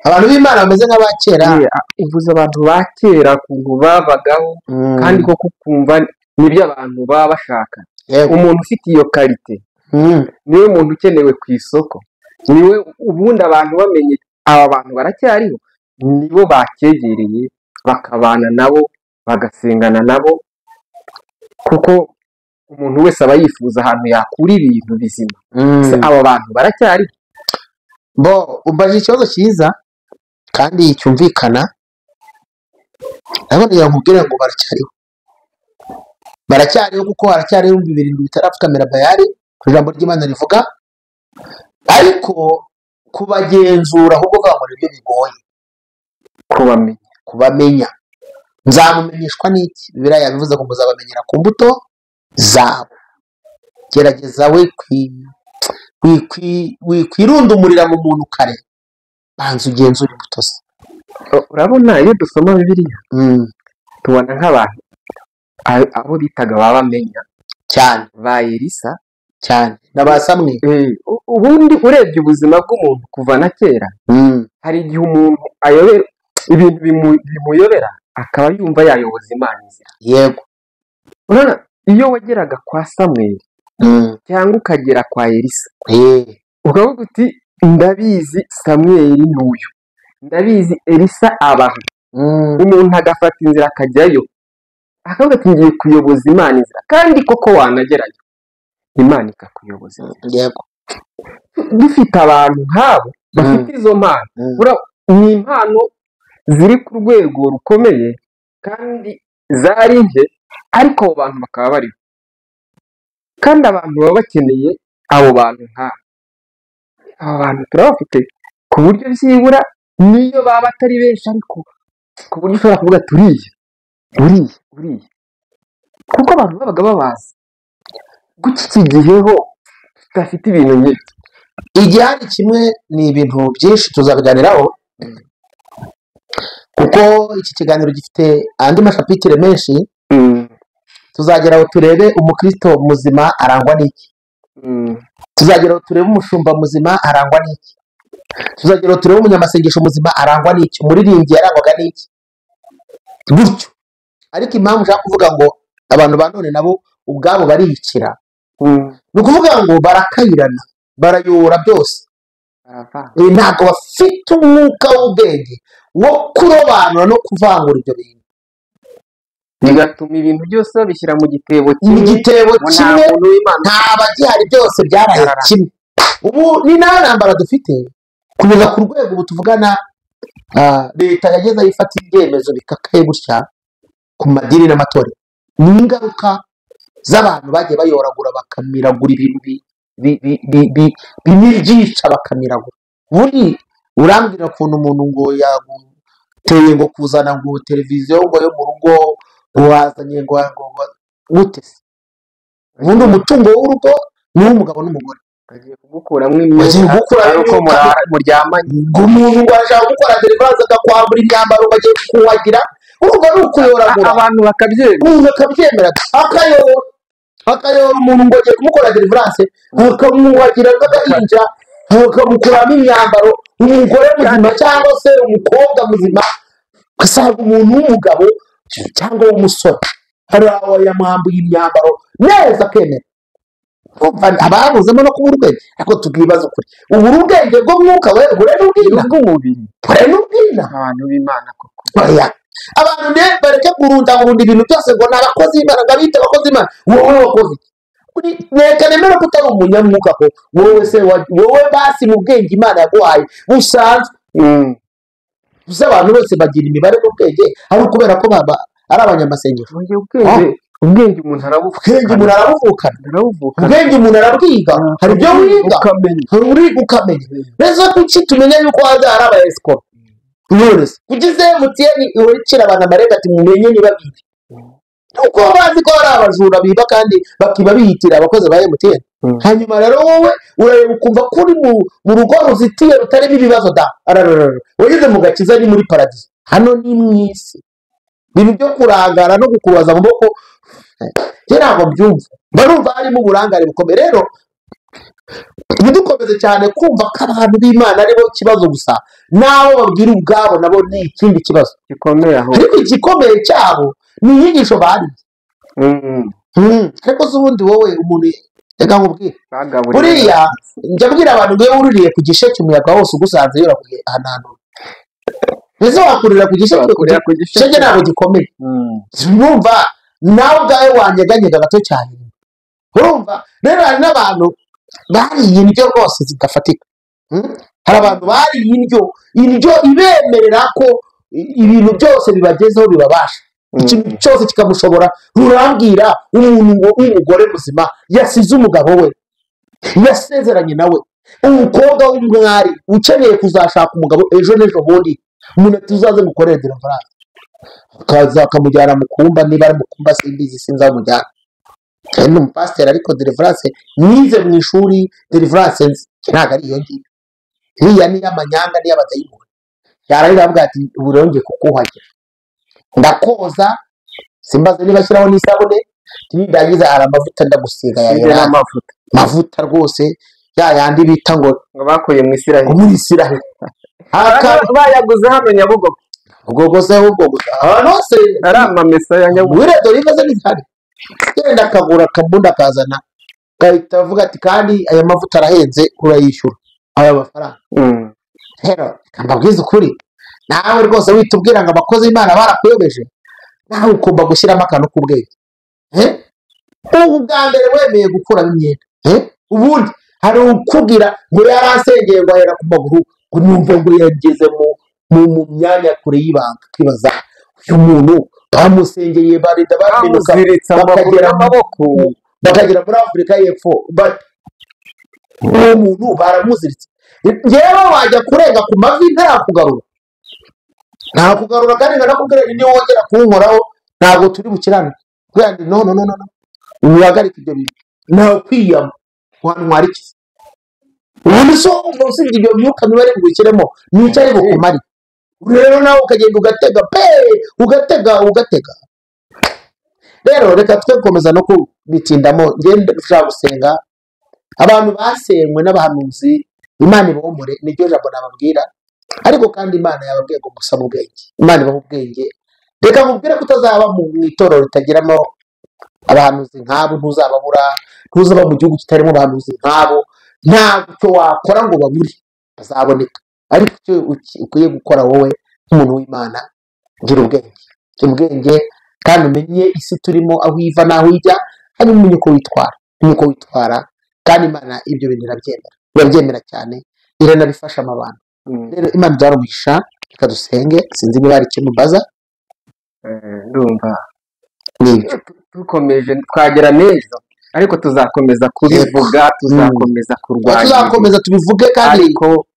abantu b'Imana bameze nk'abakera uvuze abantu ba kera ukuntu babagaho kandi koko ukumva n'ibyo abantu baba bashaka umuntu ufite iyo karite niwe muntu ukenewe ku isoko niwe ubundi abantu bamenye aba bantu baracyariho nibo bakegereye bakabana nabo bagasengana nabo kuko umuntu wese aba yifuza ahantu yakura ibintu bizima aba bantu baracyari umbaje ikibazo cyiza kandi cyumvikana nabone yakubwira ngo baracyariho kuko haracyariho 7 bitarapfukamira bayari ku ijambo ry'Imana rivuga ariko kubagenzura ahubwo bwa nibyo bigoye kubamenya nzamumenyeshwa n'iki Bibiliya yabivuze ngo muzabamenyera ku mbuto zabo gerageza wikwirundumurira mu muntu kare banza ugenzura imbuto ze urabona iyo dusoma Bibiliya tubona nk'abantu abo bitaga babamenya cyane ba Elisa cyane n'abasamwe ubundi urebye ubuzima bw'umuntu kuva na kera hari igihe umuntu ayobera ibintu bimuyobera akaba yumva yayoboza Imana inzira yego urabona iyo wageraga kwa Samweli cyangwa ukagera kwa Elisa ukavuga uti ndabizi Samweli n'uyu ndabizi Elisa abaho umuntu agafata inzira akajyayo akavuga ati ngiye kuyoboza Imana inzira kandi koko wanagerayo Imana ikakuyoboza inzira. yego Dufite abantu nk'abo bafite izo mpano, ni impano ziri ku rwego rukomeye kandi zari nke, ariko abo bantu bakaba bariho kandi abantu baba bakeneye abo bantu nk'abo. Aba bantu turabafite ku buryo byibura niyo baba atari benshi, ariko ku buryo ushobora kuvuga ati uriya kuko abantu babaga babazi. Guca iki giheho tudafite ibintu nk'ibyo. igihari kimwe ni ibintu byinshi tuzabiganiraho kuko iki kiganiro gifite andi mashapitire menshi. Tuzagera aho turebe umukristo muzima arangwa n'iki, tuzagera aho turebe umushumba muzima arangwa n'iki, tuzagera aho turebe umunyamasengesho muzima arangwa n'iki, umuririmbyi yarangwaga n'iki, gutyo. Ariko impamvu ushaka kuvuga ngo abantu ba none nabo ubwabo bariyikira, ni ukuvuga ngo barakayirana, barayobora byose, ntabwo bafite umwuka w'ubwenge wo kurobanura no kuvangura ibyo bintu, bigatuma ibintu byose babishyira mu gitebo kimwe, nta bagihari, byose byaraye kimwe. Ubu ni nta ntambara dufite kugeza ku rwego ubu tuvugana. Leta yageze aho ifata ibyemezo bikakaye gutya ku madini n'amatorero, ni ingaruka z'abantu bagiye bayoragura bakamiragura ibintu byica bakamiragura. Ubundi urambwira ukuntu umuntu ngo yaguteye ngo kuzana ngo televiziyo ngo yo mu rugo wazanye ngo gute se? Ubundi umutungo w'urugo ni uw'umugabo n'umugore, bagiye kugukuramo imyenda ariko muryamanye. Umuntu ngo ashaka gukora deliverance agakwambura imyambaro bagiye kuwagira, urumva ni ukuyoragura. Abantu bakabyemera akayora umuntu ngo agiye kumukora deliverance akamwuhagira nk'agahinja akamukuramo imyambaro. Umugore muzima cyangwa se umukobwa muzima ugasanga umuntu w'umugabo cyangwa w'umusore hari aho yamuhambuye imyambaro neza akemera. Ababuzemo no kubura ubwenge, ariko tubwibaza ukuri, ubura ubwenge bw'umwuka wera bure n'ubwina bw'umubiri, bure n'ubwina abantu b'Imana koko. Abantu bareke kurundagurunda ibintu byose ngo ni abakozi b'Imana, ngo abite abakozi b'Imana. Wowe wakoze iki? Reka nemera ko utari umunyamwuka ko wowe basi mu bwenge Imana yaguhaye busanzwe. Gusa abantu bose bagira imibare n'ubwenge, ari kubera ko baba ari abanyamasengesho. Ubwenge umuntu arabuvukana, ubwenge umuntu arabwiga, hari ibyo wiga ukamenya. Neza kuki tumenya yuko haza hari abayesikoro nonese kugize mutiyeni urikira abantu amarega ati mumenye niba bibi, uko bazi ko hari abajura biba kandi bakiba bihitira abakozi ba MTN. Hanyuma rero wowe urareba ukumva ko uri mu rugo ruzitiye rutarimo ibibazo da wageze mu gakiza ni muri paradizo. Hano ni mu isi, ibintu byo kurangara no gukubaza amaboko ntabwo byumva, barumva harimo uburangare bukomeye. Rero bidukomeze cyane kumva ko abantu b'Imana aribo kibazo gusa, n'abo babwira ubwabo nabo ni ikindi kibazo gikomeye. Aho ariko igikomeye cyabo ni inyigisho bari. Ariko z'ubundi wowe umuntu reka nkubwire, buriya njya mbwira abantu ngo iyo wuririye ku gisheke umuyaga wose ugusanze yorakuye ahantu, ese wakurira ku gisheke ntabwo gikomeye. Urumva nawe ubwawe wanyeganyega gato cyane. Urumva rero hari n'abantu bariye indyo rwose zidafatika. Hari abantu bariye indyo ibemerera ko ibintu byose bibagezeho bibabasha, ikintu cyose kikamushobora. Rurambwira umuntu w'umugore muzima yasize umugabo we, yasezeranye nawe, umukobwa w'umwari ukeneye kuzashaka umugabo ejo n'ejo bundi, umuntu tuzaze mukorere deliverance akaza akamujyana mu kumba, niba ari mu kumba simbizi sinzi aho amujyana. Ni umupasiteri ariko deliverance nize mu ishuri, deliverance ntabwo ari iyo ngiyo, iriya ni iy'amanyanga n'iy'abadayimoni. Yararira avuga ati ubu rongeye kukuhagira ndakoza, simbaze niba ashyiraho n'isabune, nirangiza hari amavuta ndagusiga ya mavuta rwose yandi bita ngo bakuye mu Isiraheli, muri Isiraheli bayaguze hano Nyabugogo. ubwo se ahantu hose ari amamesa ya Nyabugogo. wire dore imaze n'izari genda akagura akabunda akazana, gahita avuga ati kandi aya mavuta arahenze urayishyura aya mafaranga. Rero mbabwiza ukuri, nawe rwose witubwira ngo abakozi b'Imana barakuyobeje, nawe ugomba gushyiramo akantu k'ubwenge. Ubu bwa mbere wemeye gukuramo imyenda, ubundi hari ukubwira ngo yarasengeye ngo ahera ku maguru ngo numva ngo yageze mu myanya kure y'ibanga, twibaza uyu muntu bamusengeye barinda bamenuka bakagera muri Afurika y'Epfo, uwo muntu baramuziritse. Yewe wajya kurenga ku mavi ntakugarura kandi nganakubwira niyo wongera kunkoraho ntabwo turi bukirane kandi no uhagarika ibyo bintu nawe kwiyama wantwara iki. Ubundi so usibye ibyo myuka mibi ari bugukiremo nicyo ari bukumari. Rero nawe ukagenda ugatega. Rero reka twe gukomeza no kubitindamo. Ngende dushaka gusenga abantu basenywe n'abahanuzi. Imana ibomore niryo jambo nababwira, ariko kandi Imana yababwiye ngo musaba ubwenge. Imana ibaha ubwenge. Reka nkubwire ko utazaba mu itorero ritagiramo abahanuzi nk'abo, ntuzaba mu gihugu kitarimo abahanuzi nk'abo. Ntabwo wakora ngo babure, bazaboneka. Ariko icyo ukwiye gukora wowe nk'umuntu w'Imana, gira ubwenge kandi umenye isi turimo aho iva n'aho ijya, hanyuma umenye uko witwara. Kandi Imana ibyo bintu irabyemera cyane, iranabifasha abantu. Rero Imana izarumisha, reka dusenge. Sinzi niba hari ikintu mbaza. Ndumva dukomeje twagera neza, ariko tuzakomeza kubivuga, tuzakomeza kurwanya, tuzakomeza tubivuge, kandi ariko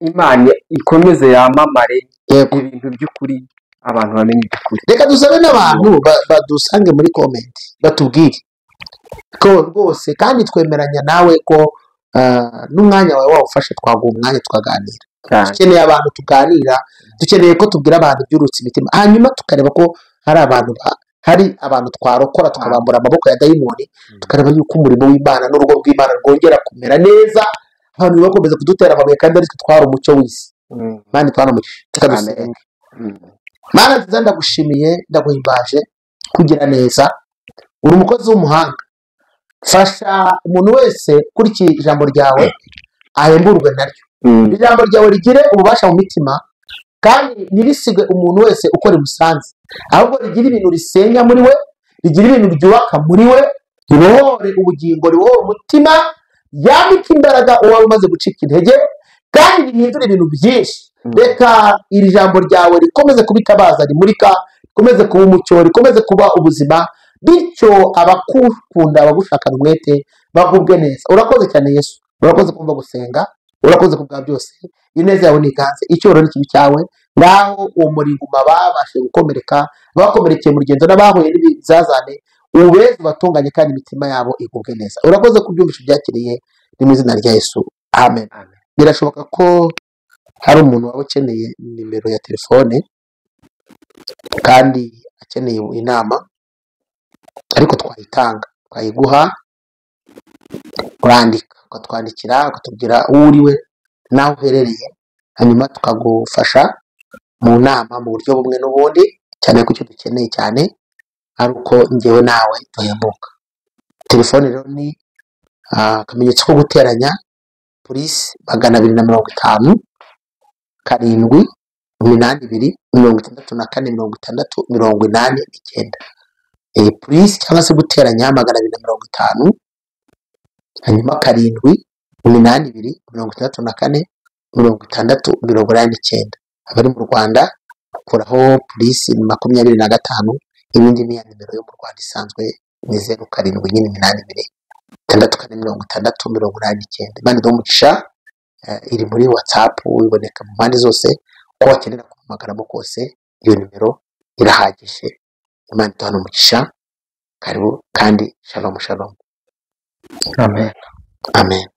Imana ikomeze yamamare ibintu by'ukuri, abantu bamenye iby'ukuri. Reka dusabe n'abantu badusange muri comment batubwire ko rwose, kandi twemeranya nawe ko n'umwanya wawe wawufashe twaguha umwanya tukaganira. Dukeneye abantu tuganira, dukeneye ko tubwira abantu iby'urutse imitima, hanyuma tukareba ko hari abantu twarokora tukabambura amaboko ya dayimoni, tukareba yuko umurimo w'Imana n'urugo rw'Imana rwongera kumera neza, abantu bakomeza kudutera amabuye kandi ari twe twari umucyo w'isi. Imana itwanamugisha, tukadusenga. Mana nziza, ndagushimiye, ndaguhimbaje kugira neza, uri umukozi w'umuhanga. Fasha umuntu wese kurikira ijambo ryawe ahemburwe naryo. Ijambo ryawe rigire ububasha mu mitima, kandi ntirisige umuntu wese uko rimusanze, ahubwo rigira ibintu risenya muri we, rigira ibintu ryubaka muri we, ribohore ubugingo, ribohore umutima, yambike imbaraga uwari umaze gucika intege, kandi rihindure ibintu byinshi. Reka iri jambo ryawe rikomeze kuba itabaza rimurika, rikomeze kuba umucyo, rikomeze kuba ubuzima, bityo abakukunda abagushakana umwete bagubwe neza. Urakoze cyane Yesu, urakoze kumva gusenga, urakoze kubwa byose. Ineza yawe niganze, icyoro n'ikibi cyawe. Ngaho uwo muringuma babashe gukomereka, bakomerekeye mu rugendo n'abahuye n'ibizazane, ubeze batunganye kandi imitima yabo igubwe neza. Urakoze kubyumvisha byakiriye, ni mu izina rya Yesu, amen. Birashoboka ko hari umuntu waba ukeneye nimero ya telefone kandi akeneye inama, ariko twayiguha, urandika ukatwandikira ukatubwira uwo uriwe naho uherereye, hanyuma tukagufasha mu nama mu buryo bumwe n'ubundi, cyane ko icyo dukeneye cyane ari uko njyewe nawe duhembuka. Telefone rero ni akamenyetso ko guteranya +250 7 82 64 89. Plus cyangwa se guteranya 250 hanyuma 7 82 64 66 abari mu Rwanda koraho +25, ibindi ni ya nimero yo mu Rwanda isanzwe ni 07 nyine 82 64 66. Imana iduhumugisha. Iri muri Whats'App, iboneka mu mpande zose, ko wakenera kumamagaramo kose iyo nimero irahagije. Imana iduhumugisha. Karibu kandi shalom. Amen. Amen.